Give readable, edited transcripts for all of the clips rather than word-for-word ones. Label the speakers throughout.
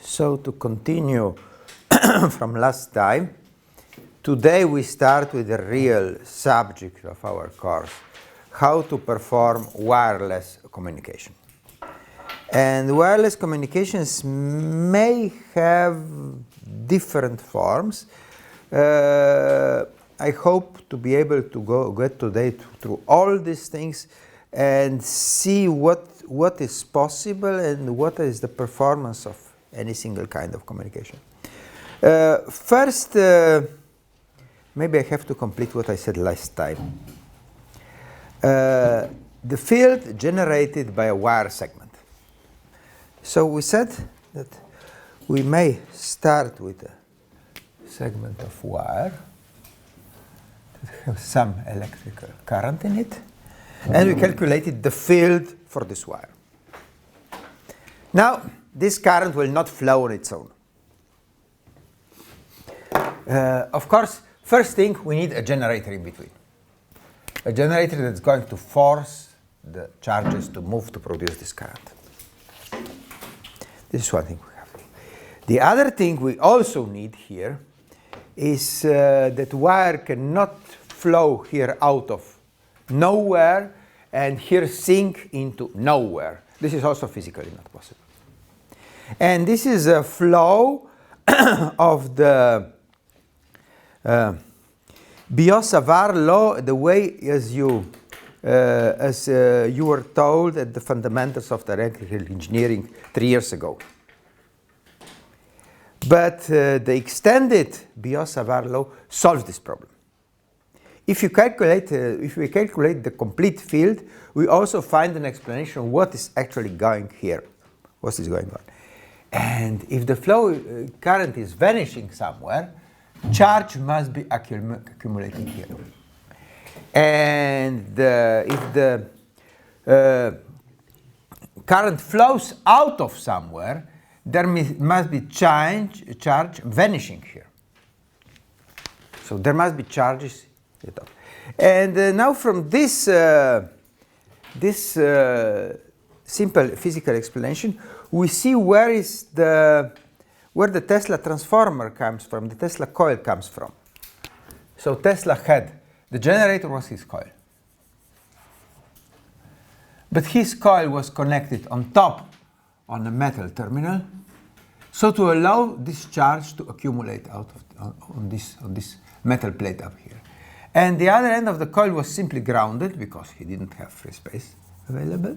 Speaker 1: So to continue from last time, today we start with the real subject of our course, how to perform wireless communication. And wireless communications may have different forms. I hope to be able to get today through all these things and see what is possible and what is the performance of any single kind of communication. First, maybe I have to complete what I said last time. The field generated by a wire segment. So we said that we may start with a segment of wire that has some electrical current in it, and we calculated the field for this wire. Now, this current will not flow on its own. Of course, first thing, we need a generator in between. A generator that's going to force the charges to move to produce this current. This is one thing we have. The other thing we also need here is that wire cannot flow here out of nowhere and here sink into nowhere. This is also physically not possible. And this is a flow of the Biot-Savart law, the way as you were told at the fundamentals of electrical engineering 3 years ago. But the extended Biot-Savart law solves this problem. If we calculate the complete field, we also find an explanation of what is actually going here, what is going on. And if the flow current is vanishing somewhere, charge must be accumulating here. And if the current flows out of somewhere, there must be charge vanishing here. So there must be charges. And now from this simple physical explanation, we see where the Tesla transformer comes from, the Tesla coil comes from. So Tesla had, the generator was his coil. But his coil was connected on top on a metal terminal, so to allow this charge to accumulate out of on this metal plate up here. And the other end of the coil was simply grounded because he didn't have free space available,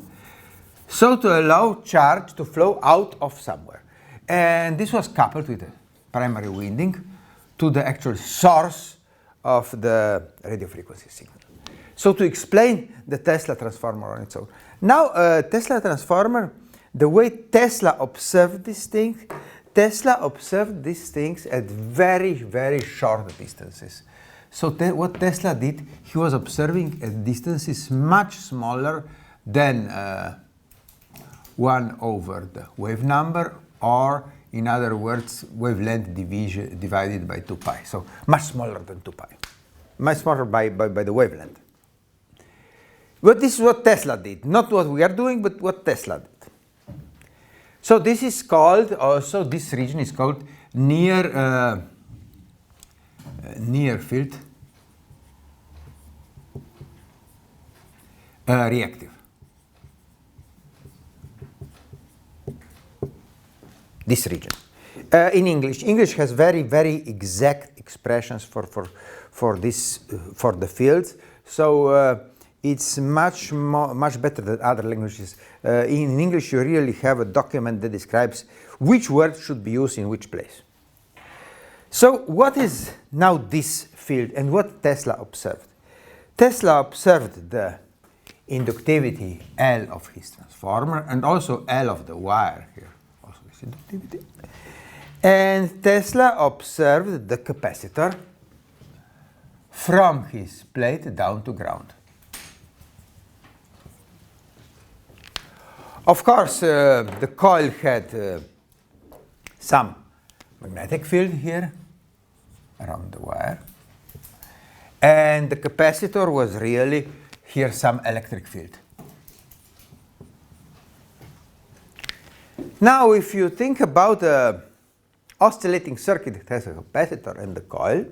Speaker 1: so to allow charge to flow out of somewhere. And this was coupled with a primary winding to the actual source of the radio frequency signal. So to explain the Tesla transformer on its own. Now, Tesla transformer, the way Tesla observed these things, Tesla observed these things at very, very short distances. So what Tesla did, he was observing at distances much smaller than 1 over the wave number, or in other words, wavelength divided by 2 pi. So much smaller than 2 pi. Much smaller by the wavelength. But this is what Tesla did. Not what we are doing, but what Tesla did. So this is called, also this region is called near field reactive. This region. In English has very, very exact expressions for the fields. So it's much better than other languages. In English, you really have a document that describes which word should be used in which place. So what is now this field and what Tesla observed? Tesla observed the inductivity L of his transformer and also L of the wire here. Inductivity. And Tesla observed the capacitor from his plate down to ground. Of course, the coil had some magnetic field here around the wire, and the capacitor was really here some electric field. Now, if you think about a oscillating circuit that has a capacitor and the coil,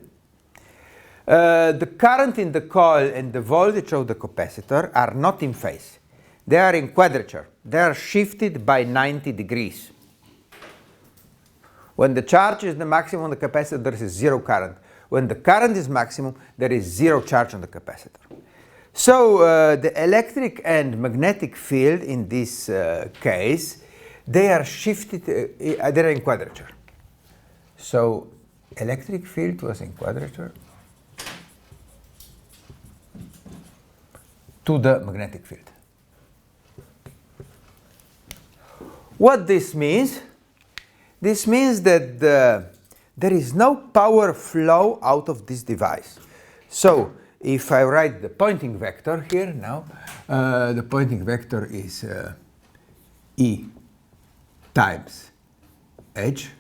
Speaker 1: the current in the coil and the voltage of the capacitor are not in phase. They are in quadrature. They are shifted by 90 degrees. When the charge is the maximum on the capacitor, there is zero current. When the current is maximum, there is zero charge on the capacitor. So the electric and magnetic field in this case, they are shifted, they're in quadrature. So electric field was in quadrature to the magnetic field. What this means? This means that there is no power flow out of this device. So if I write the Poynting vector here now, the Poynting vector is E times H.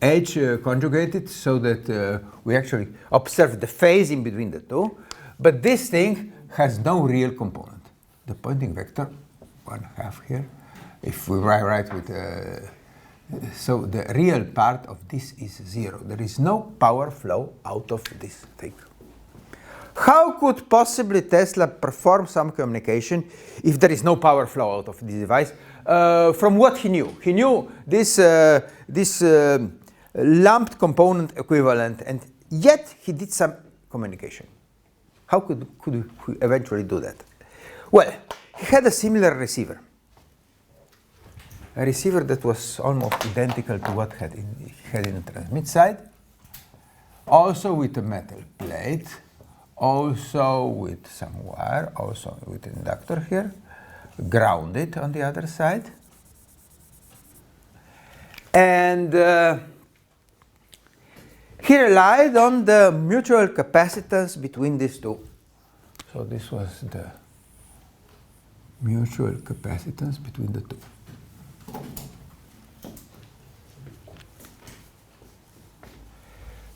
Speaker 1: H conjugated so that we actually observe the phase in between the two. But this thing has no real component. The Poynting vector, 1/2 here, if we write with so the real part of this is 0. There is no power flow out of this thing. How could possibly Tesla perform some communication if there is no power flow out of this device? From what he knew. He knew this lumped component equivalent, and yet he did some communication. How could he eventually do that? Well, he had a similar receiver. A receiver that was almost identical to what he had in the transmit side. Also with a metal plate. Also with some wire. Also with an inductor here. Grounded on the other side. And he relied on the mutual capacitance between these two. So this was the mutual capacitance between the two.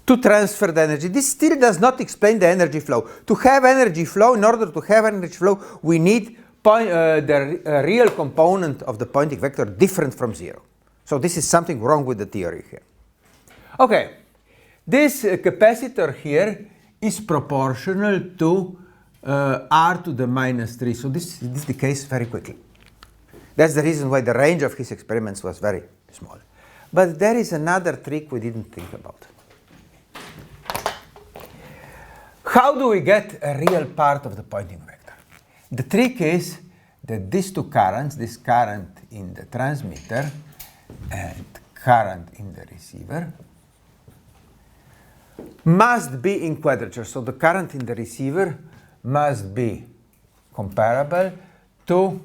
Speaker 1: To transfer the energy. This still does not explain the energy flow. To have energy flow, in order to have energy flow, we need the real component of the Poynting vector different from 0. So this is something wrong with the theory here. Okay, this capacitor here is proportional to r to the minus 3. So this decays very quickly. That's the reason why the range of his experiments was very small. But there is another trick we didn't think about. How do we get a real part of the Poynting vector? The trick is that these two currents, this current in the transmitter and current in the receiver, must be in quadrature. So the current in the receiver must be comparable to,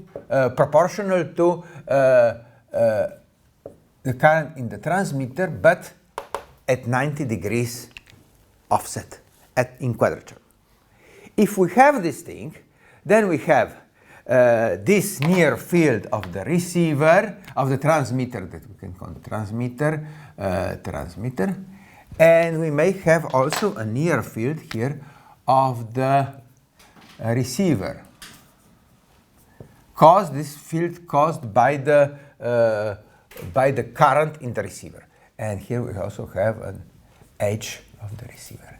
Speaker 1: proportional to the current in the transmitter, but at 90 degrees offset in quadrature. If we have this thing, then we have this near field of the receiver, of the transmitter, that we can call the transmitter, and we may have also a near field here of the receiver. This field caused by the current in the receiver. And here we also have an edge of the receiver.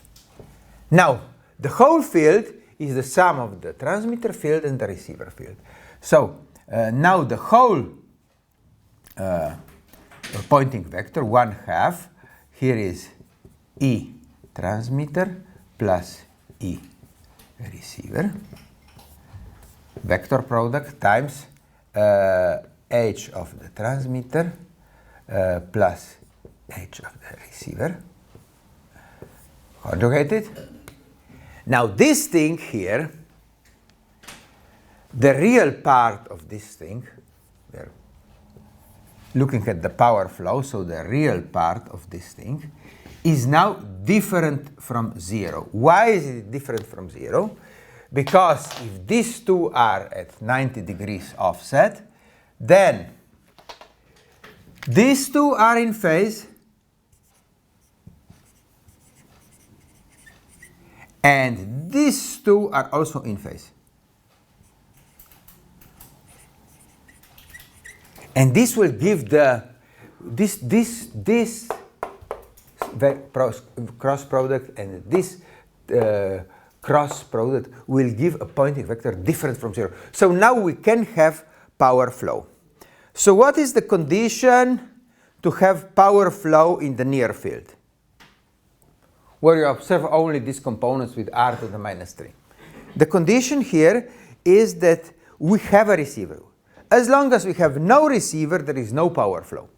Speaker 1: Now, the whole field is the sum of the transmitter field and the receiver field. So now the whole Poynting vector, 1/2, here is E transmitter plus E receiver, vector product times H of the transmitter plus H of the receiver, conjugated. Now this thing here, the real part of this thing, we're looking at the power flow, so the real part of this thing is now different from 0. Why is it different from 0? Because if these two are at 90 degrees offset, then these two are in phase, and these two are also in phase. And this will give this cross product, and this cross product will give a Poynting vector different from 0. So now we can have power flow. So what is the condition to have power flow in the near field, where you observe only these components with r to the minus 3? The condition here is that we have a receiver. As long as we have no receiver, there is no power flow.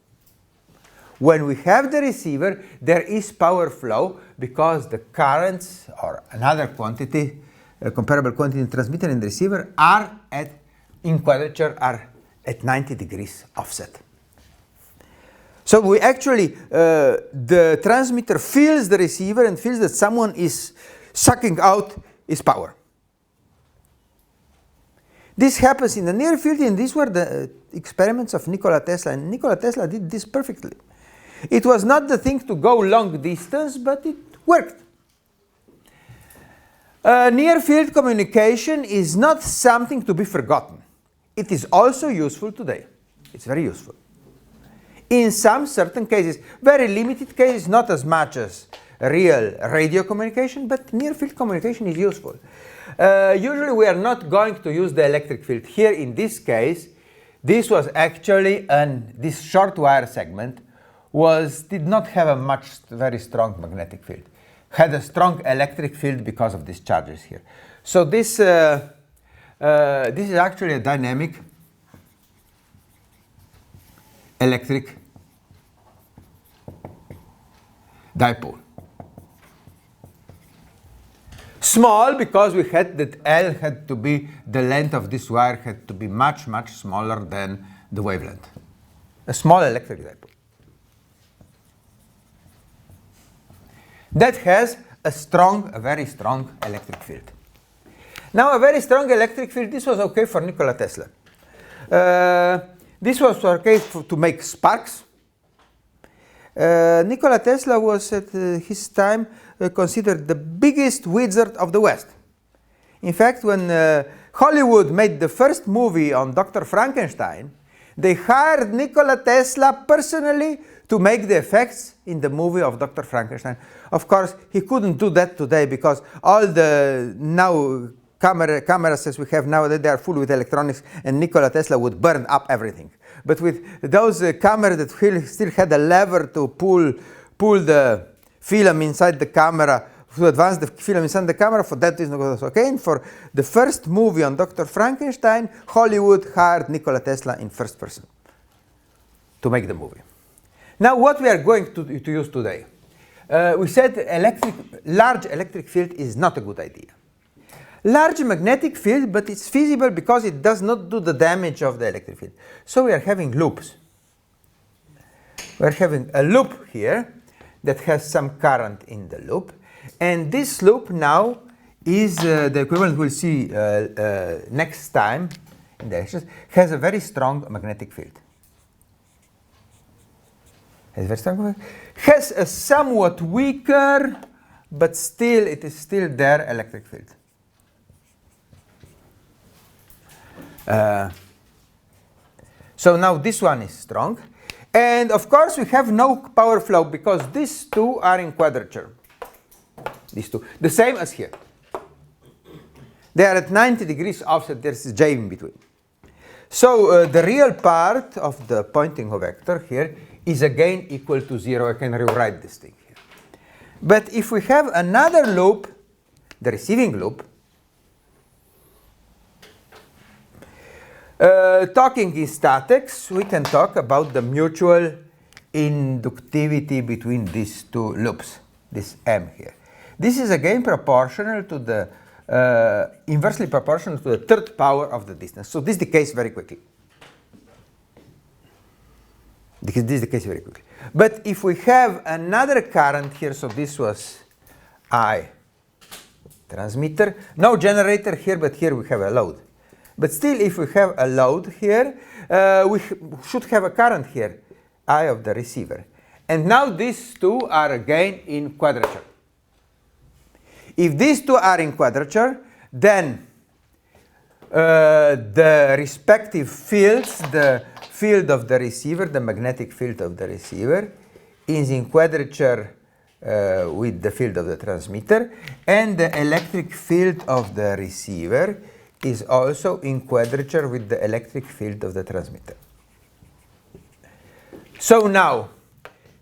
Speaker 1: When we have the receiver, there is power flow because the currents, or another quantity, a comparable quantity in transmitter and receiver, are in quadrature are at 90 degrees offset. So we actually, the transmitter feels the receiver and feels that someone is sucking out his power. This happens in the near field, and these were the experiments of Nikola Tesla, and Nikola Tesla did this perfectly. It was not the thing to go long distance, but it worked. Near field communication is not something to be forgotten. It is also useful today. It's very useful. In some certain cases, very limited cases, not as much as real radio communication, but near field communication is useful. Usually we are not going to use the electric field. Here in this case, this was actually this short wire segment did not have a very strong magnetic field. Had a strong electric field because of these charges here. So this is actually a dynamic electric dipole. Small because we had that L had to be, the length of this wire had to be much, much smaller than the wavelength. A small electric dipole. That has a very strong electric field. Now, a very strong electric field, this was okay for Nikola Tesla. This was okay to make sparks. Nikola Tesla was at his time considered the biggest wizard of the West. In fact, when Hollywood made the first movie on Dr. Frankenstein, they hired Nikola Tesla personally to make the effects in the movie of Dr. Frankenstein. Of course, he couldn't do that today because all the cameras as we have nowadays, they are full with electronics, and Nikola Tesla would burn up everything. But with those cameras that still had a lever to pull the film inside the camera, to advance the film inside the camera, for that reason it was okay. And for the first movie on Dr. Frankenstein, Hollywood hired Nikola Tesla in first person to make the movie. Now, what we are going to use today? We said large electric field is not a good idea. Large magnetic field, but it's feasible because it does not do the damage of the electric field. So we are having loops. We are having a loop here that has some current in the loop. And this loop now is the equivalent we'll see next time in the lectures, has a very strong magnetic field. Has a somewhat weaker, but still it is still there electric field. So now this one is strong. And of course we have no power flow because these two are in quadrature. These two. The same as here. They are at 90 degrees offset. There's a J in between. So the real part of the Poynting vector here is again equal to 0. I can rewrite this thing here. But if we have another loop, the receiving loop, talking in statics, we can talk about the mutual inductivity between these two loops, this M here. This is again proportional to the, inversely proportional to the third power of the distance. So this decays very quickly. This decays very quickly. But if we have another current here, so this was I transmitter, no generator here, but here we have a load. But still, if we have a load here, we should have a current here, I of the receiver. And now these two are again in quadrature. If these two are in quadrature, then the respective fields, the field of the receiver, the magnetic field of the receiver, is in quadrature with the field of the transmitter, and the electric field of the receiver is also in quadrature with the electric field of the transmitter. So now,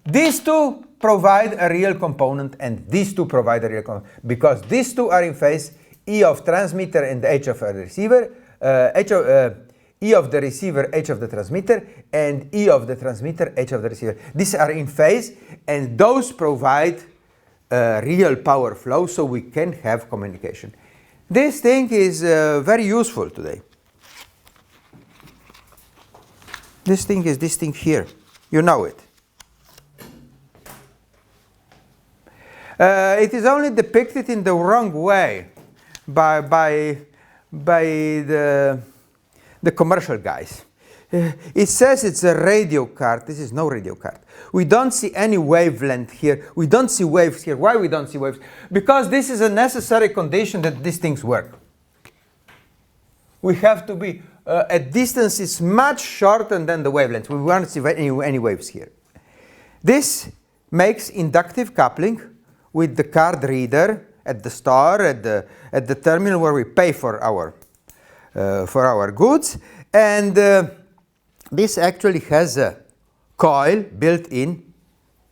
Speaker 1: these two provide a real component, and these two provide a real component, because these two are in phase, E of transmitter and H of the receiver, E of the receiver, H of the transmitter, and E of the transmitter, H of the receiver. These are in phase, and those provide real power flow, so we can have communication. This thing is very useful today. This thing is this thing here. You know it. It is only depicted in the wrong way by the commercial guys. It says it's a radio card. This is no radio card. We don't see any wavelength here. We don't see waves here. Why we don't see waves? Because this is a necessary condition that these things work. We have to be at distances much shorter than the wavelength. We won't see any waves here. This makes inductive coupling with the card reader at the store, at the terminal where we pay for our goods, and this actually has a coil built in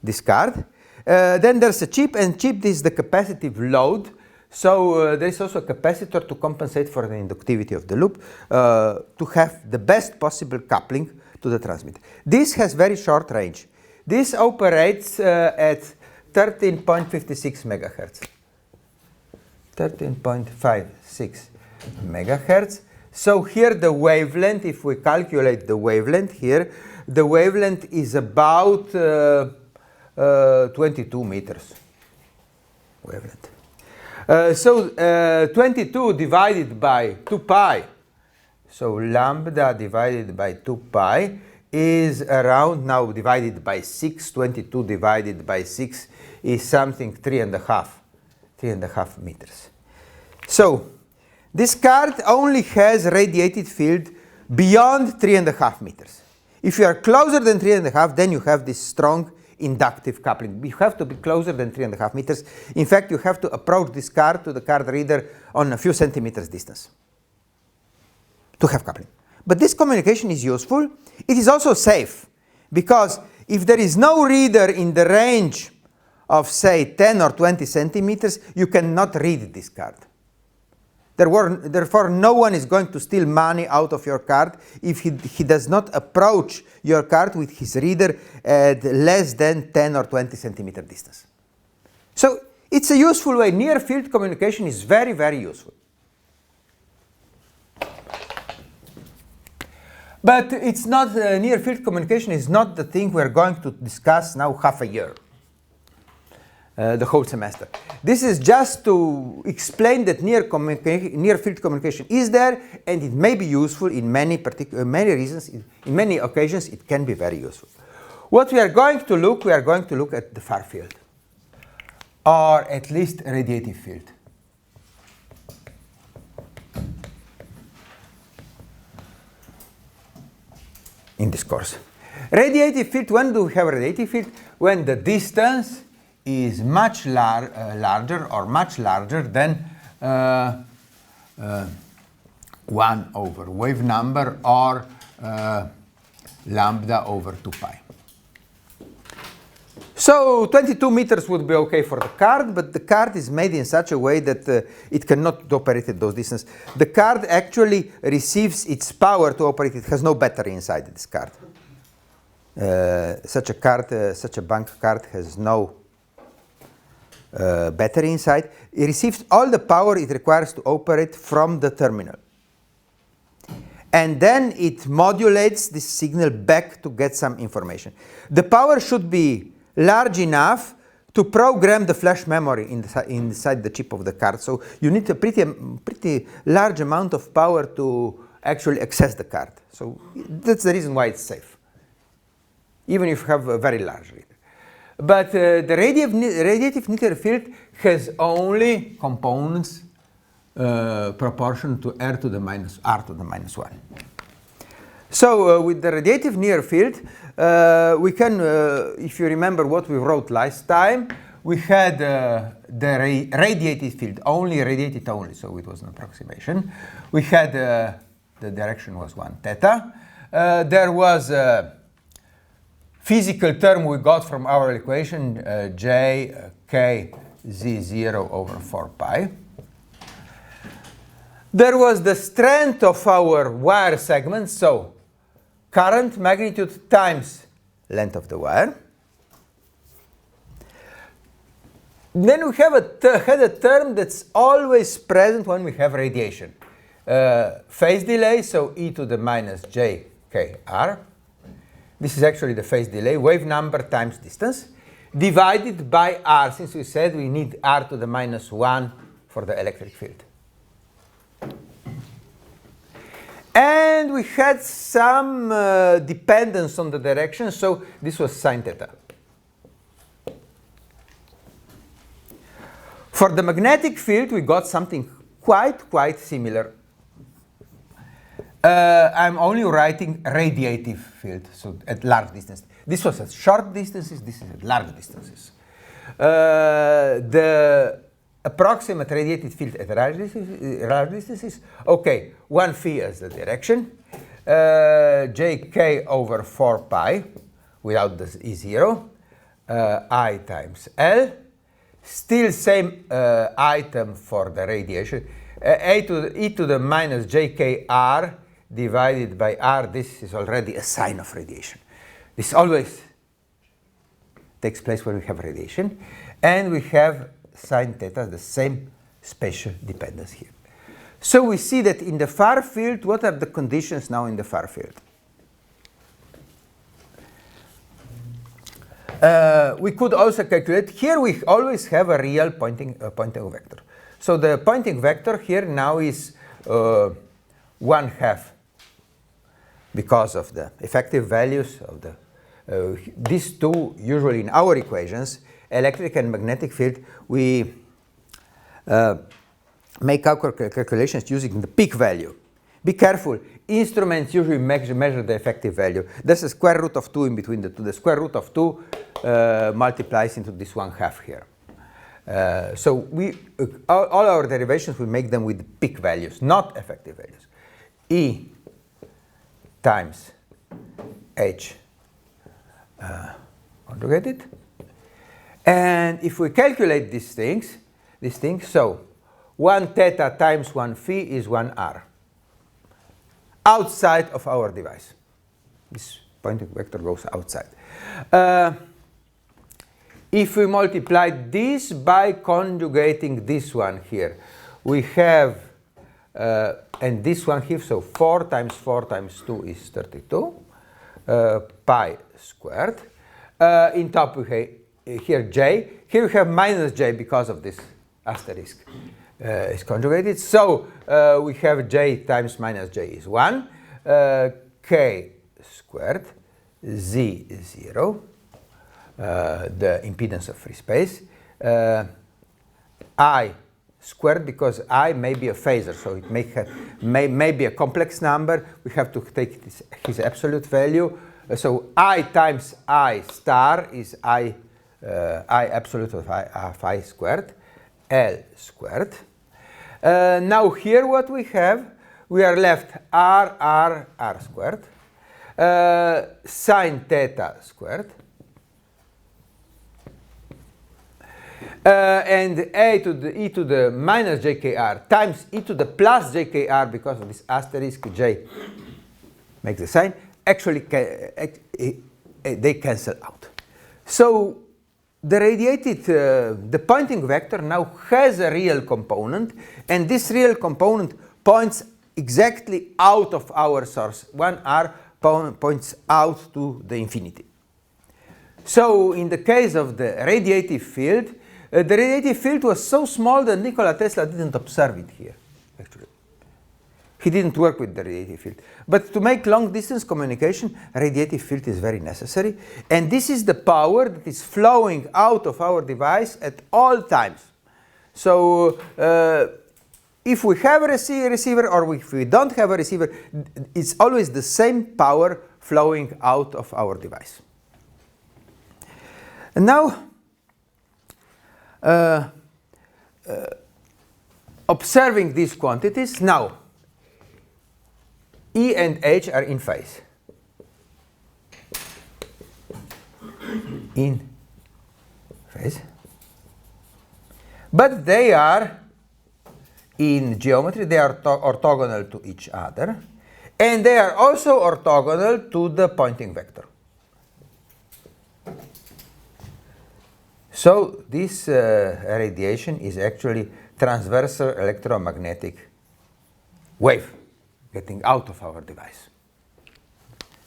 Speaker 1: this card. Then there's a chip, and chip is the capacitive load. So there is also a capacitor to compensate for the inductivity of the loop to have the best possible coupling to the transmitter. This has very short range. This operates at 13.56 megahertz. 13.56 megahertz. So here the wavelength, if we calculate the wavelength here, the wavelength is about 22 meters. Wavelength. So 22 divided by 2 pi, so lambda divided by 2 pi is around, now divided by 6, 22 divided by 6 is something 3.5 meters. So this card only has radiated field beyond 3.5 meters. If you are closer than 3.5, then you have this strong inductive coupling. You have to be closer than 3.5 meters. In fact, you have to approach this card to the card reader on a few centimeters distance to have coupling. But this communication is useful. It is also safe, because if there is no reader in the range of, say, 10 or 20 centimeters, you cannot read this card. Therefore, no one is going to steal money out of your card if he does not approach your card with his reader at less than 10 or 20 centimeter distance. So it's a useful way. Near field communication is very, very useful. But it's not, near field communication is not the thing we're going to discuss now half a year. The whole semester. This is just to explain that near field communication is there, and it may be useful in many reasons. In many occasions, it can be very useful. What we are going to look at the far field, or at least a radiative field. In this course, radiative field. When do we have a radiative field? When the distance is much larger or much larger than 1 over wave number or lambda over 2 pi. So 22 meters would be okay for the card, but the card is made in such a way that it cannot operate at those distances. The card actually receives its power to operate. It has no battery inside this card. Such a bank card has no battery inside. It receives all the power it requires to operate from the terminal. And then it modulates this signal back to get some information. The power should be large enough to program the flash memory inside the chip of the card. So you need a pretty large amount of power to actually access the card. So that's the reason why it's safe, even if you have a very large reader. But the radiative near field has only components proportion to r to the minus 1. So with the radiative near field, we can, if you remember what we wrote last time, we had the radiated field, radiated only, so it was an approximation. We had the direction was 1 theta. There was a physical term we got from our equation, j k z0 over 4 pi. There was the strength of our wire segment, so current magnitude times length of the wire. Then we have had a term that's always present when we have radiation. Phase delay, so e to the minus j k r. This is actually the phase delay, wave number times distance, divided by r, since we said we need r to the minus 1 for the electric field. And we had some dependence on the direction, so this was sine theta. For the magnetic field, we got something quite similar. I'm only writing radiative field, so at large distance. This was at short distances, this is at large distances. The approximate radiated field at large distances, okay, 1 phi as the direction, jk over 4 pi, without the E0, I times L. Still same item for the radiation. E to the minus jkr divided by r, this is already a sign of radiation. This always takes place when we have radiation. And we have sine theta, the same spatial dependence here. So we see that in the far field, what are the conditions now in the far field? We could also calculate, here we always have a real Poynting vector. So the Poynting vector here now is 1/2 because of the effective values of the, these two usually in our equations, electric and magnetic field, we make our calculations using the peak value. Be careful, instruments usually measure the effective value. There's a square root of 2 in between the two. The square root of 2 multiplies into this 1/2 here. So we all our derivations, we make them with peak values, not effective values. E times H conjugated. And if we calculate these things, so 1 theta times 1 phi is 1 r. Outside of our device. This Poynting vector goes outside. If we multiply this by conjugating this one here, we have, and this one here, so 4 times 4 times 2 is 32, pi squared. In top we have here j. Here we have minus j because of this asterisk. Is conjugated. So we have j times minus j is 1, k squared, z is 0, the impedance of free space, I squared because I may be a phasor, so it may be a complex number. We have to take his absolute value. So I times I star is I absolute of I squared, L squared. Now here what we have, we are left r squared, sine theta squared, and a to the e to the minus jkr times e to the plus jkr because of this asterisk j makes the sign, actually they cancel out. So the radiated, the Poynting vector now has a real component, and this real component points exactly out of our source. 1r points out to the infinity. So in the case of the radiative field was so small that Nikola Tesla didn't observe it here, actually. He didn't work with the radiative field. But to make long-distance communication, radiative field is very necessary. And this is the power that is flowing out of our device at all times. So if we have a receiver or if we don't have a receiver, it's always the same power flowing out of our device. And now, observing these quantities, now E and H are in phase. In phase. But they are, in geometry, they are orthogonal to each other. And they are also orthogonal to the Poynting vector. So this radiation is actually transversal electromagnetic wave getting out of our device.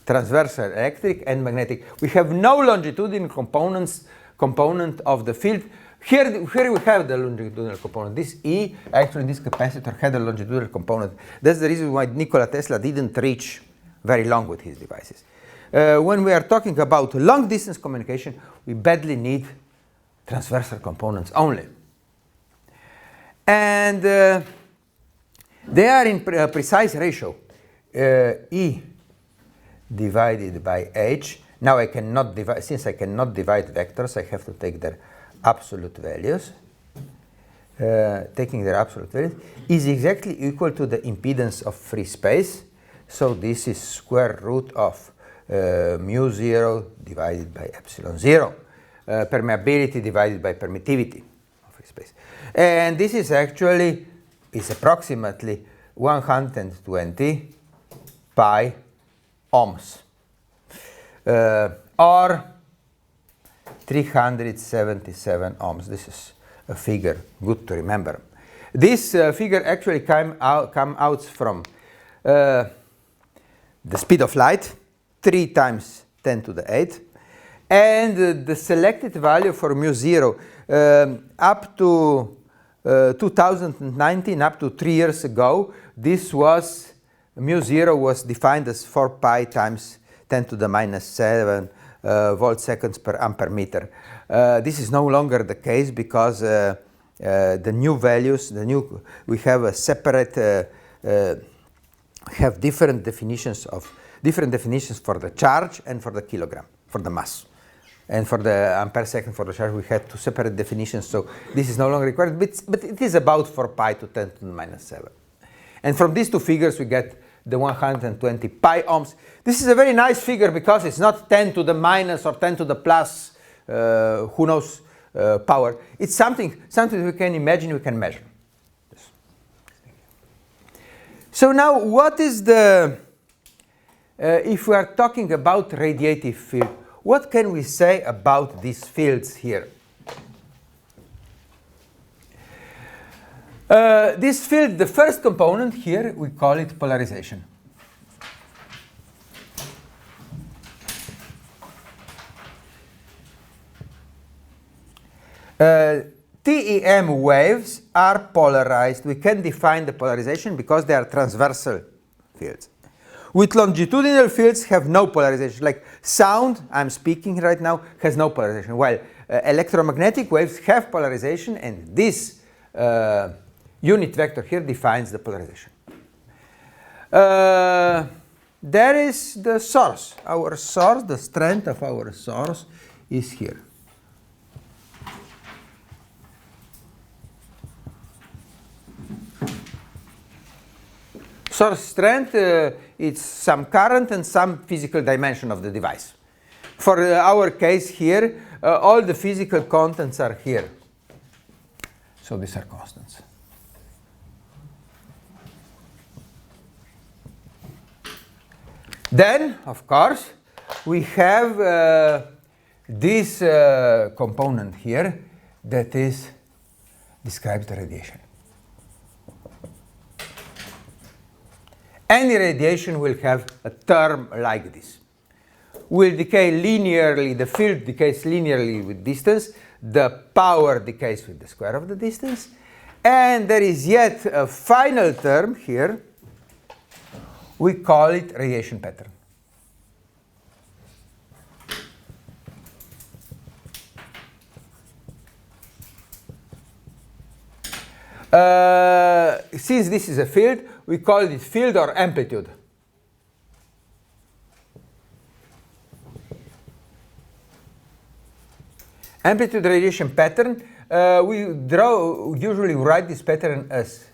Speaker 1: Transversal electric and magnetic. We have no longitudinal component of the field. Here we have the longitudinal component. This E, actually this capacitor had a longitudinal component. That's the reason why Nikola Tesla didn't reach very long with his devices. When we are talking about long distance communication, we badly need transversal components only. And they are in a precise ratio. E divided by H. Now I cannot divide, since I cannot divide vectors, I have to take their absolute values. Taking their absolute values is exactly equal to the impedance of free space. So this is square root of mu 0 divided by epsilon 0. Permeability divided by permittivity of free space. And this is actually, is approximately 120 pi ohms. Or 377 ohms. This is a figure good to remember. This figure actually come out from the speed of light, 3 times 10 to the 8. And the selected value for mu 0 up to 2019, up to 3 years ago, this was, mu 0 was defined as 4 pi times 10 to the minus 7 volt seconds per ampere meter. This is no longer the case because the new values, we have a separate, have different definitions for the charge and for the kilogram, for the mass. And for the ampere second for the charge, we had 2 separate definitions, so this is no longer required, but it is about 4 pi to 10 to the minus 7. And from these two figures, we get the 120 pi ohms. This is a very nice figure because it's not 10 to the minus or 10 to the plus, who knows, power. It's something we can imagine, we can measure. Yes. So now, what is the, if we are talking about radiative field, what can we say about these fields here? This field, the first component here, we call it polarization. TEM waves are polarized. We can define the polarization because they are transversal fields. With longitudinal fields have no polarization. Like sound, I'm speaking right now, has no polarization. While electromagnetic waves have polarization, and this unit vector here defines the polarization. There is the source. Our source, the strength of our source is here. Source strength, it's some current and some physical dimension of the device. For our case here, all the physical contents are here. So these are constants. Then, of course, we have this component here that describes the radiation. Any radiation will have a term like this. Will decay linearly, the field decays linearly with distance, the power decays with the square of the distance, and there is yet a final term here. We call it radiation pattern. since this is a field, we call it field or amplitude. Amplitude radiation pattern, we usually write this pattern as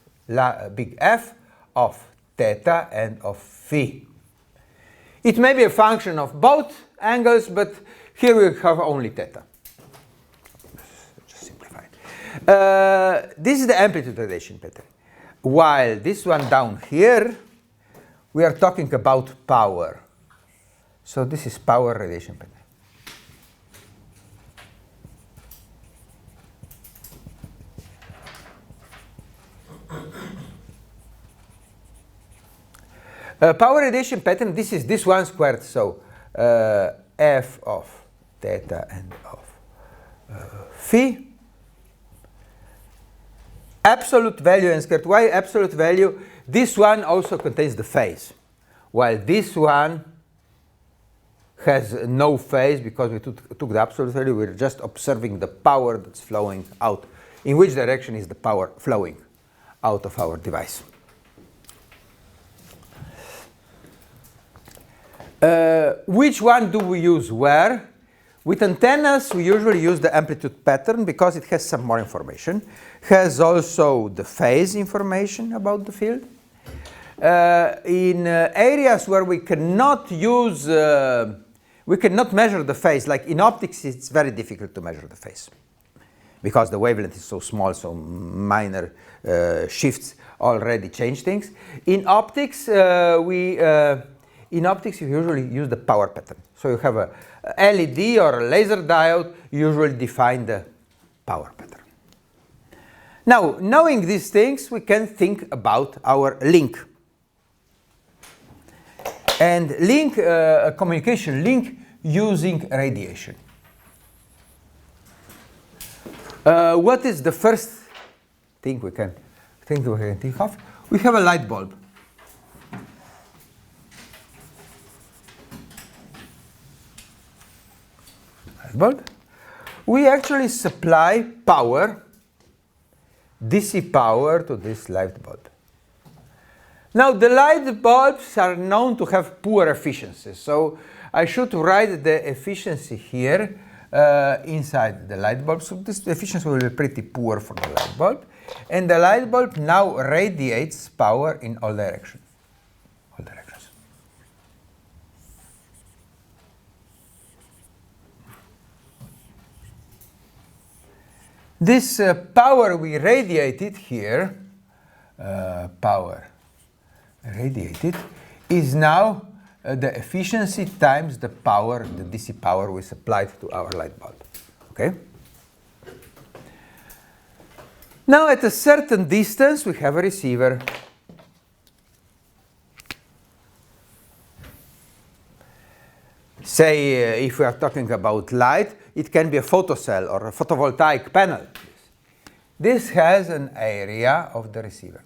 Speaker 1: big F of theta and of phi. It may be a function of both angles, but here we have only theta. Just simplify it. This is the amplitude radiation pattern. While this one down here, we are talking about power. So this is power radiation pattern. Power radiation pattern, this is this one squared, so f of theta and of phi. Absolute value and squared. Why absolute value? This one also contains the phase, while this one has no phase because we took the absolute value. We're just observing the power that's flowing out. In which direction is the power flowing out of our device? Which one do we use where? With antennas, we usually use the amplitude pattern because it has some more information. Has also the phase information about the field. In areas where we cannot use, we cannot measure the phase, like in optics, it's very difficult to measure the phase because the wavelength is so small, so minor shifts already change things. In optics, you usually use the power pattern. So you have a LED or a laser diode, you usually define the power pattern. Now, knowing these things, we can think about our link. And link, a communication link using radiation. What is the first thing we can think of? We have a light bulb. Bulb. We actually supply power, DC power, to this light bulb. Now the light bulbs are known to have poor efficiencies, so I should write the efficiency here inside the light bulb. So this efficiency will be pretty poor for the light bulb, and the light bulb now radiates power in all directions. This power we radiated here, power radiated, is now the efficiency times the power, the DC power we supplied to our light bulb. Okay? Now at a certain distance we have a receiver. Say if we are talking about light, it can be a photocell or a photovoltaic panel. This has an area of the receiver.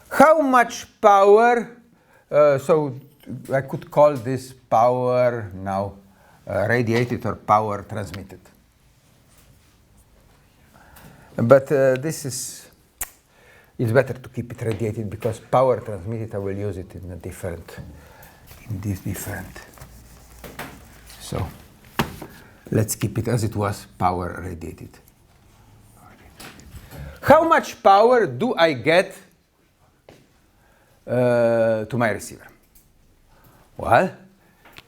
Speaker 1: How much power, so I could call this power now radiated or power transmitted. But it's better to keep it radiated because power transmitted, I will use it in this different. So let's keep it as it was, power radiated. How much power do I get to my receiver? Well,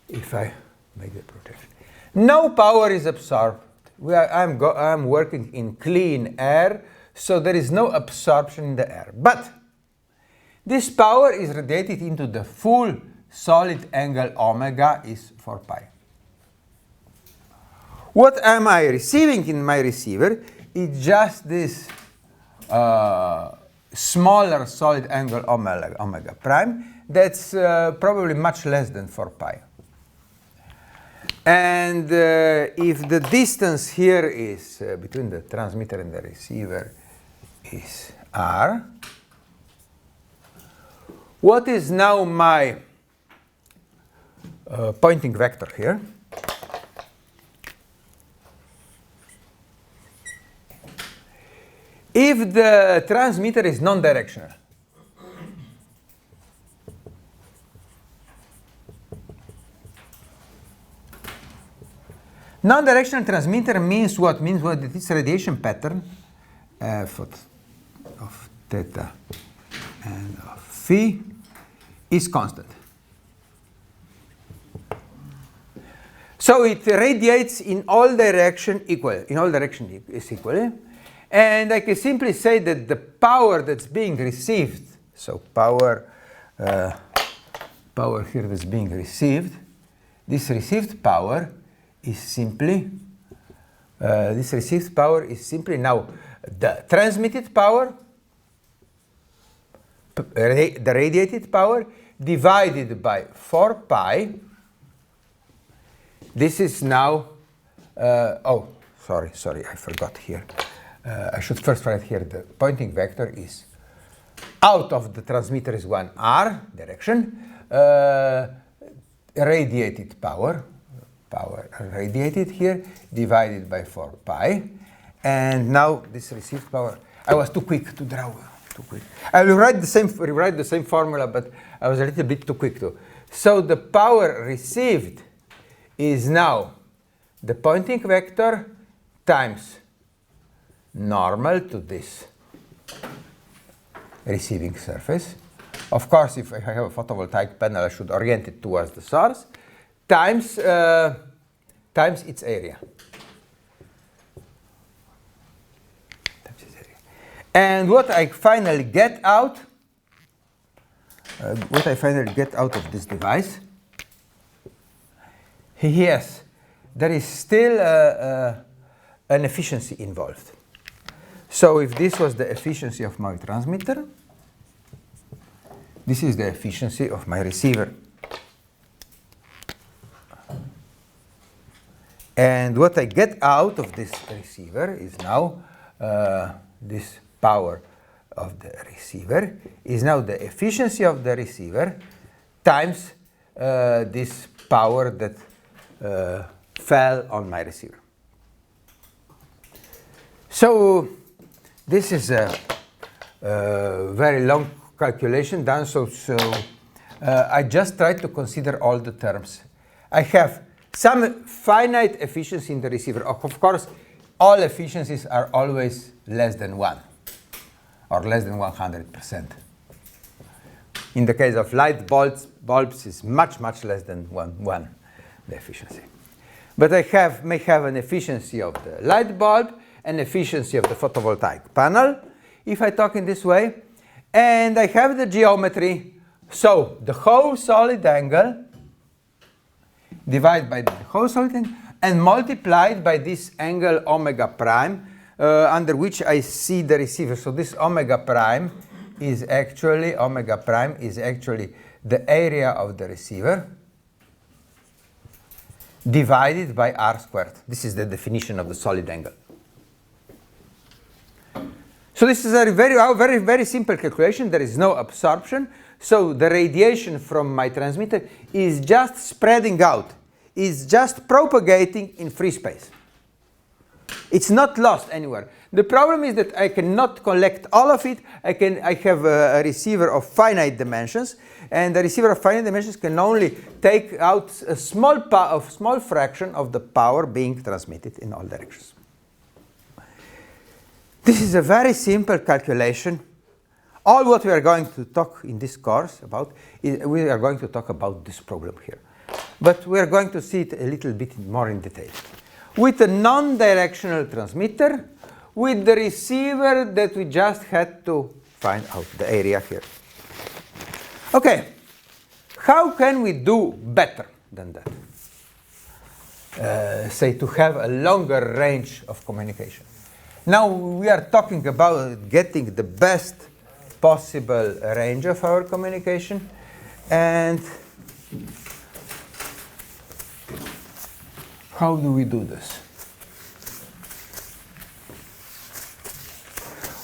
Speaker 1: if I make the projection, no power is absorbed. I'm working in clean air, so there is no absorption in the air. But this power is radiated into the full solid angle omega is 4 pi. What am I receiving in my receiver? It's just this smaller solid angle omega prime that's probably much less than 4 pi. And if the distance here is between the transmitter and the receiver is r, what is now my Poynting vector here? if the transmitter is non-directional. Non-directional transmitter means what? Means what? That this radiation pattern f of theta and of phi is constant. So it radiates in all direction equally. In all direction is equally. And I can simply say that the power that's being received, so power here that's being received, this received power is simply now the transmitted power, the radiated power, divided by 4 pi. This is now, sorry, I forgot here. I should first write here the Poynting vector is out of the transmitter is 1r direction, radiated power radiated here divided by 4 pi, and now this received power. I was too quick to draw. I will rewrite the same formula, but I was a little bit too quick too. So the power received is now the Poynting vector times normal to this receiving surface. Of course, if I have a photovoltaic panel, I should orient it towards the source, times its area. And what I finally get out, of this device, yes, there is still an efficiency involved. So if this was the efficiency of my transmitter, this is the efficiency of my receiver. And what I get out of this receiver is now this power of the receiver is now the efficiency of the receiver times this power that fell on my receiver. So this is a very long calculation done, so I just tried to consider all the terms. I have some finite efficiency in the receiver. Of course, all efficiencies are always less than 1 or less than 100%. In the case of light bulbs is much less than 1, the efficiency. But I may have an efficiency of the light bulb, an efficiency of the photovoltaic panel, if I talk in this way, and I have the geometry. So the whole solid angle divided by the whole solid angle and multiplied by this angle omega prime under which I see the receiver. So this omega prime is actually the area of the receiver divided by r squared. This is the definition of the solid angle. So this is a very simple calculation. There is no absorption. So the radiation from my transmitter is just spreading out, is just propagating in free space. It's not lost anywhere. The problem is that I cannot collect all of it. I have a receiver of finite dimensions, and the receiver of finite dimensions can only take out a small fraction of the power being transmitted in all directions. This is a very simple calculation. All what we are going to talk in this course about is we are going to talk about this problem here. But we are going to see it a little bit more in detail. With a non-directional transmitter, with the receiver that we just had to find out the area here. Okay, how can we do better than that? Say to have a longer range of communication. Now we are talking about getting the best possible range of our communication, and how do we do this?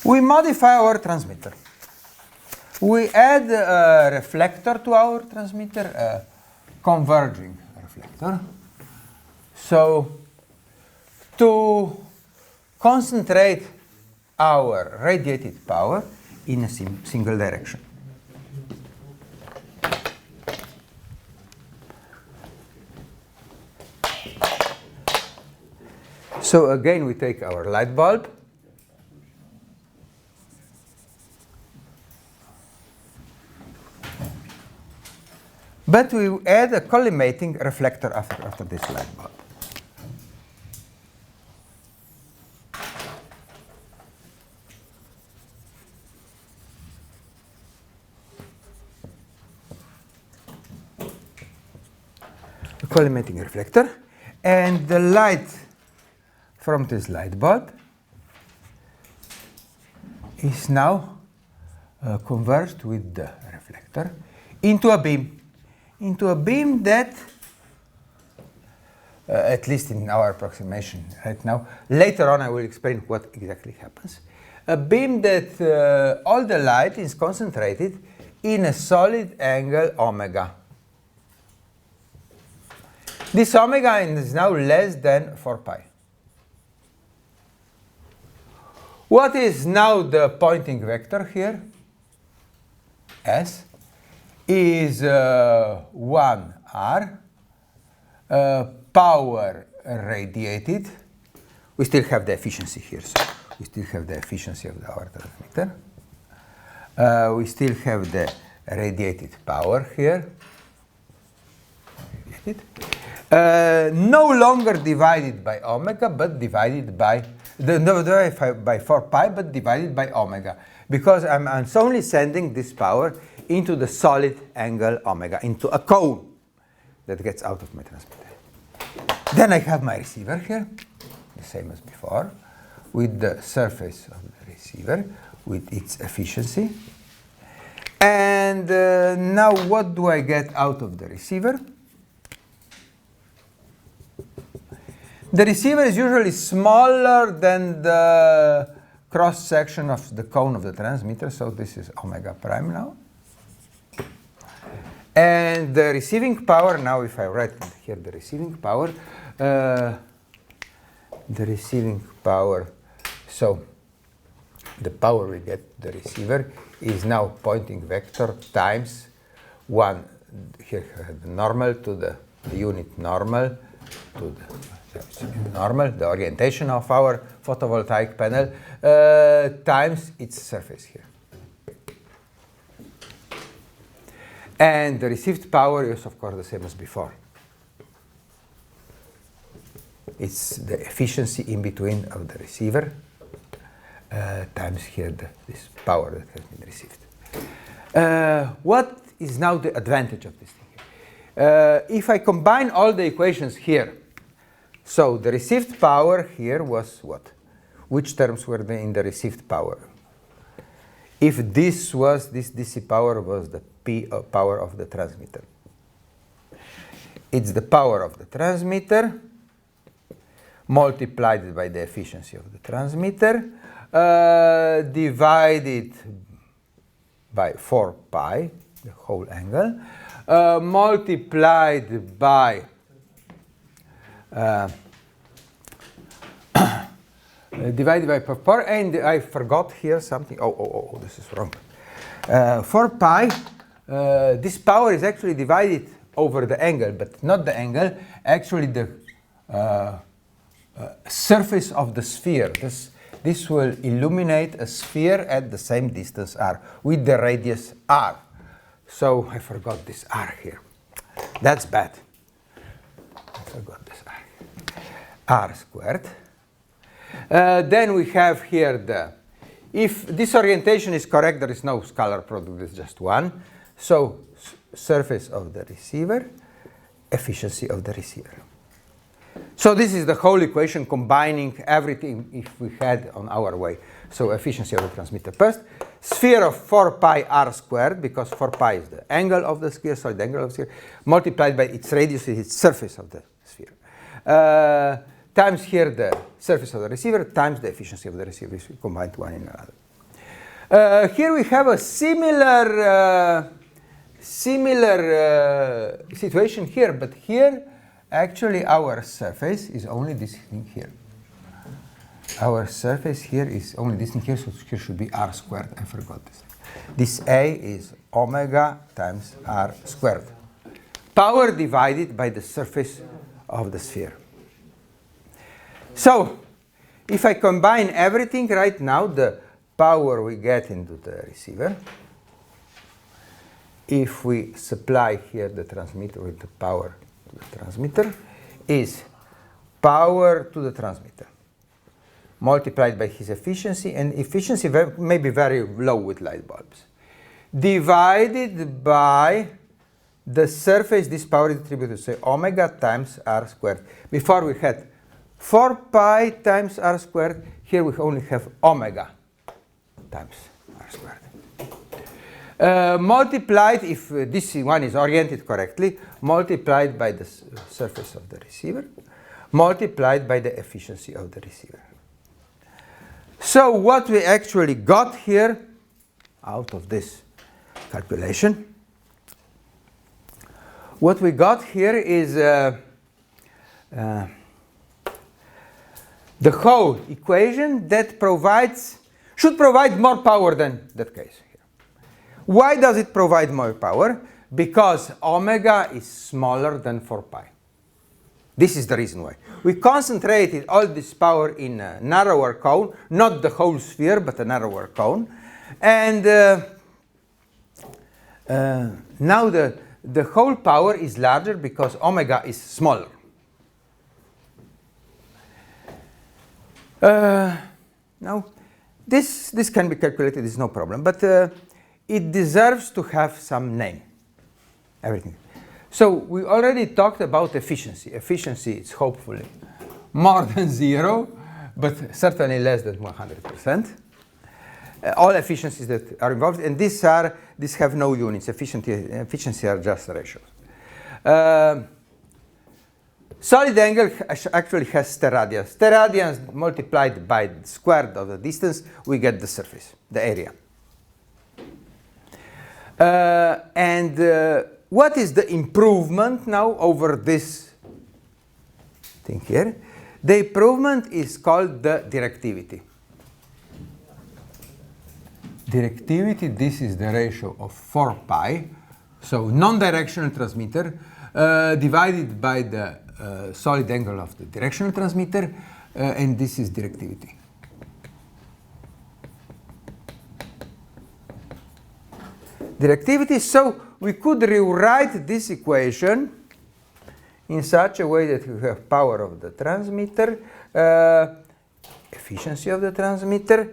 Speaker 1: We modify our transmitter. We add a reflector to our transmitter, a converging reflector. So to concentrate our radiated power in a single direction. So again, we take our light bulb. But we add a collimating reflector after this light bulb. A collimating reflector. And the light from this light bulb is now converged with the reflector into a beam. Into a beam that, at least in our approximation right now, later on I will explain what exactly happens. A beam that all the light is concentrated in a solid angle omega. This omega is now less than 4 pi. What is now the Poynting vector here? S is 1r power radiated. We still have the efficiency here, so we still have the efficiency of our transmitter. We still have the radiated power here. No longer divided by omega, but divided by by 4 pi, but divided by omega, because I'm only sending this power into the solid angle omega, into a cone that gets out of my transmitter. Then I have my receiver here, the same as before, with the surface of the receiver, with its efficiency. And now what do I get out of the receiver? The receiver is usually smaller than the cross-section of the cone of the transmitter, so this is omega prime now. And the receiving power, now if I write here the receiving power, so the power we get the receiver is now Poynting vector times 1, here the normal to the unit normal to the normal, the orientation of our photovoltaic panel, times its surface here. And the received power is, of course, the same as before. It's the efficiency in between of the receiver times here this power that has been received. What is now the advantage of this thing here? If I combine all the equations here, so the received power here was what? Which terms were in the received power? If this DC power was the P power of the transmitter. It's the power of the transmitter multiplied by the efficiency of the transmitter divided by 4 pi, the whole angle, multiplied by divided by 4 pi, and I forgot here something. Oh, this is wrong. 4 pi, this power is actually divided over the angle, but not the angle, actually the surface of the sphere. This will illuminate a sphere at the same distance r, with the radius r. So I forgot this r here. That's bad. I forgot this r squared. Then we have here if this orientation is correct, there is no scalar product, it's just one. So surface of the receiver, efficiency of the receiver. So this is the whole equation combining everything if we had on our way. So efficiency of the transmitter first. Sphere of 4 pi r squared, because 4 pi is the angle of the sphere, so the angle of the sphere, multiplied by its radius is its surface of the sphere. Times here the surface of the receiver, times the efficiency of the receiver, we combined one in another. Here we have a similar situation here, but here actually our surface is only this thing here. our surface here is only this thing here, so here should be r squared. I forgot this. This A is omega times r squared. Power divided by the surface of the sphere. So, if I combine everything right now, the power we get into the receiver, if we supply here the transmitter with the power to the transmitter, is power to the transmitter multiplied by his efficiency, and efficiency may be very low with light bulbs, divided by the surface this power is distributed, say omega times r squared. Before we had 4 pi times r squared, here we only have omega times r squared. Multiplied, if this one is oriented correctly, multiplied by the surface of the receiver, multiplied by the efficiency of the receiver. So what we actually got here out of this calculation, what we got here is the whole equation that should provide more power than that case here. Why does it provide more power? Because omega is smaller than 4 pi. This is the reason why. We concentrated all this power in a narrower cone, not the whole sphere, but a narrower cone. And now the whole power is larger because omega is smaller. Now, this can be calculated, it's no problem, but it deserves to have some name, everything. So we already talked about efficiency. Efficiency is hopefully more than 0, but certainly less than 100%. All efficiencies that are involved, and these have no units. Efficiency are just ratios. Solid angle actually has steradians. Steradians multiplied by the square of the distance, we get the surface, the area. What is the improvement now over this thing here? The improvement is called the directivity. Directivity, this is the ratio of 4 pi, so non-directional transmitter divided by the solid angle of the directional transmitter, and this is directivity. Directivity, so we could rewrite this equation in such a way that we have power of the transmitter, efficiency of the transmitter.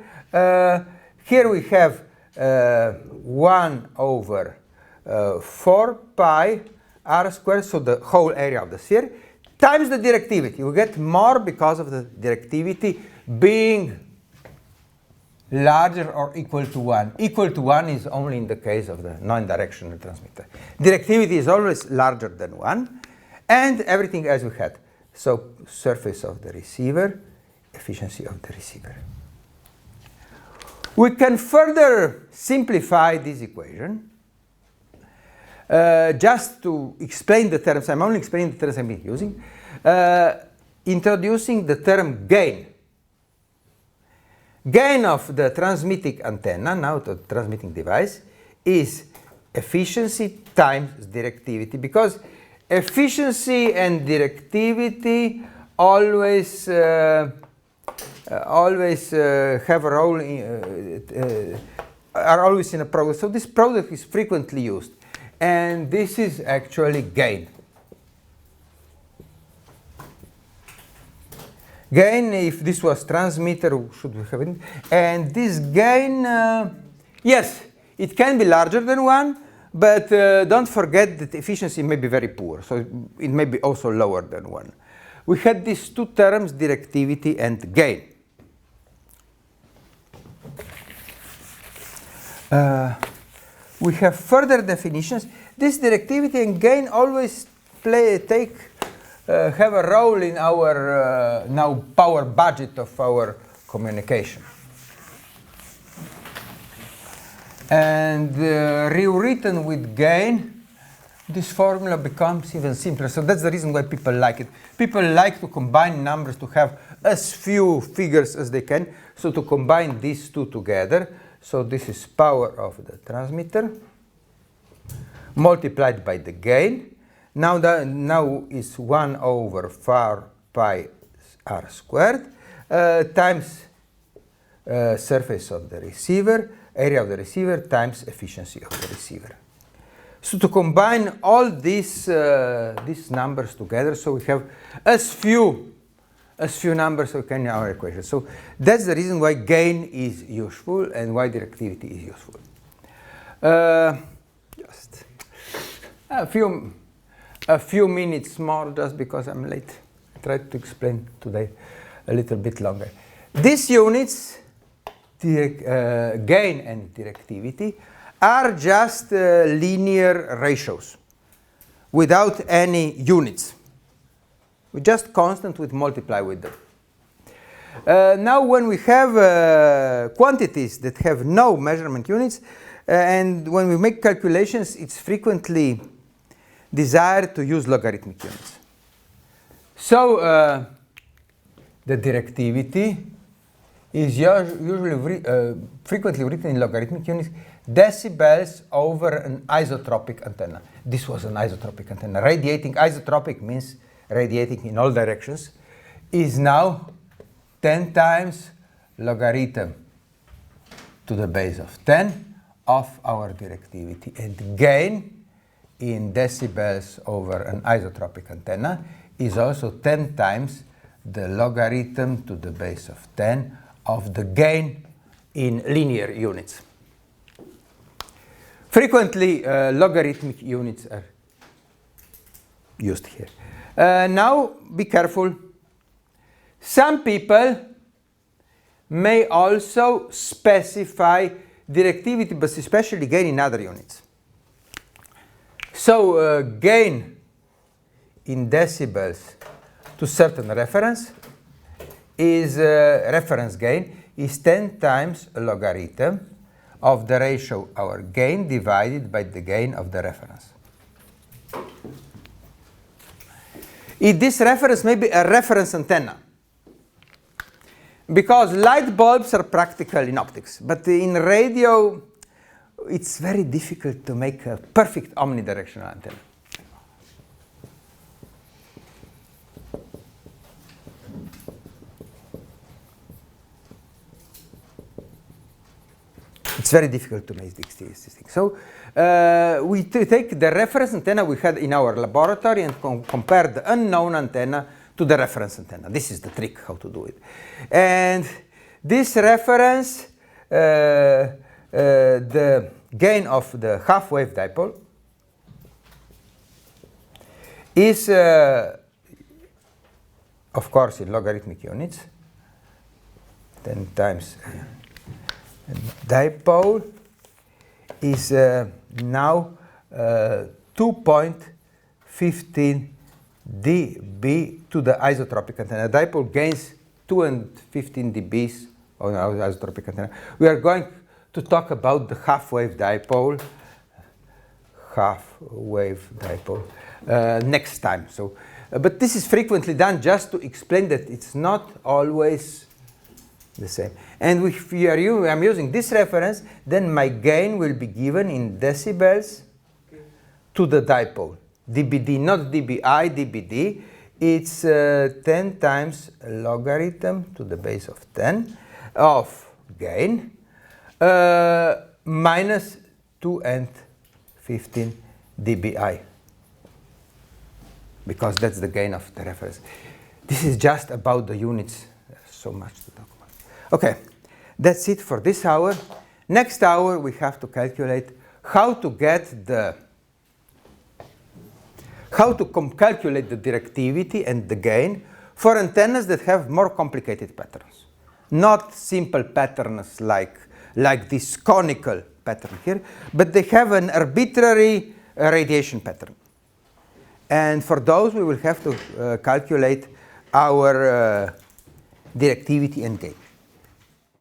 Speaker 1: Here we have 1 over 4 pi r squared, so the whole area of the sphere, times the directivity. We get more because of the directivity being larger or equal to 1. Equal to 1 is only in the case of the non-directional transmitter. Directivity is always larger than 1, and everything as we had. So surface of the receiver, efficiency of the receiver. We can further simplify this equation just to explain the terms. I'm only explaining the terms I'm using, introducing the term gain. Gain of the transmitting antenna, now the transmitting device, is efficiency times directivity, because efficiency and directivity always have a role are always in a product. So this product is frequently used, and this is actually gain. Gain, if this was transmitter, should we have it? And this gain, yes, it can be larger than 1, but don't forget that efficiency may be very poor, so it may be also lower than 1. We had these two terms, directivity and gain. We have further definitions. This directivity and gain always have a role in our now power budget of our communication. And rewritten with gain, this formula becomes even simpler. So that's the reason why people like it. People like to combine numbers to have as few figures as they can. So to combine these two together, so this is power of the transmitter multiplied by the gain. Now is 1 over 4 pi r squared times surface of the receiver, area of the receiver times efficiency of the receiver. So to combine all these numbers together, so we have as few numbers as we can in our equation. So that's the reason why gain is useful and why directivity is useful. Just a few minutes more, just because I'm late. I tried to explain today a little bit longer. These units, gain and directivity, are just linear ratios without any units. We just constant with multiply with them. Now when we have quantities that have no measurement units, and when we make calculations, it's frequently desired to use logarithmic units. So the directivity is usually frequently written in logarithmic units, decibels over an isotropic antenna. This was an isotropic antenna. Radiating, isotropic means radiating in all directions, is now 10 times logarithm to the base of 10 of our directivity. And gain in decibels over an isotropic antenna is also 10 times the logarithm to the base of 10 of the gain in linear units. Frequently, logarithmic units are used here. Now, be careful. Some people may also specify directivity, but especially gain in other units. So, gain in decibels to certain reference is reference gain is 10 times a logarithm of the ratio our gain divided by the gain of the reference. This reference may be a reference antenna, because light bulbs are practical in optics, but in radio it's very difficult to make a perfect omnidirectional antenna. It's very difficult to make these things. So we take the reference antenna we had in our laboratory and compare the unknown antenna to the reference antenna. This is the trick how to do it. And this reference, the gain of the half-wave dipole is, of course, in logarithmic units, 10 times dipole is now 2.15 dB to the isotropic antenna. Dipole gains 2.15 dBs on our isotropic antenna. We are going to talk about the half-wave dipole, next time. So, but this is frequently done just to explain that it's not always the same. And if I'm using this reference, then my gain will be given in decibels to the dipole. dBd, not dBi, dBd. It's 10 times logarithm to the base of 10 of gain minus 2.15 dBi, because that's the gain of the reference. This is just about the units. There's so much to talk about. Okay, that's it for this hour. Next hour we have to calculate how to get the calculate the directivity and the gain for antennas that have more complicated patterns. Not simple patterns like this conical pattern here, but they have an arbitrary radiation pattern. And for those we will have to calculate our directivity and gain.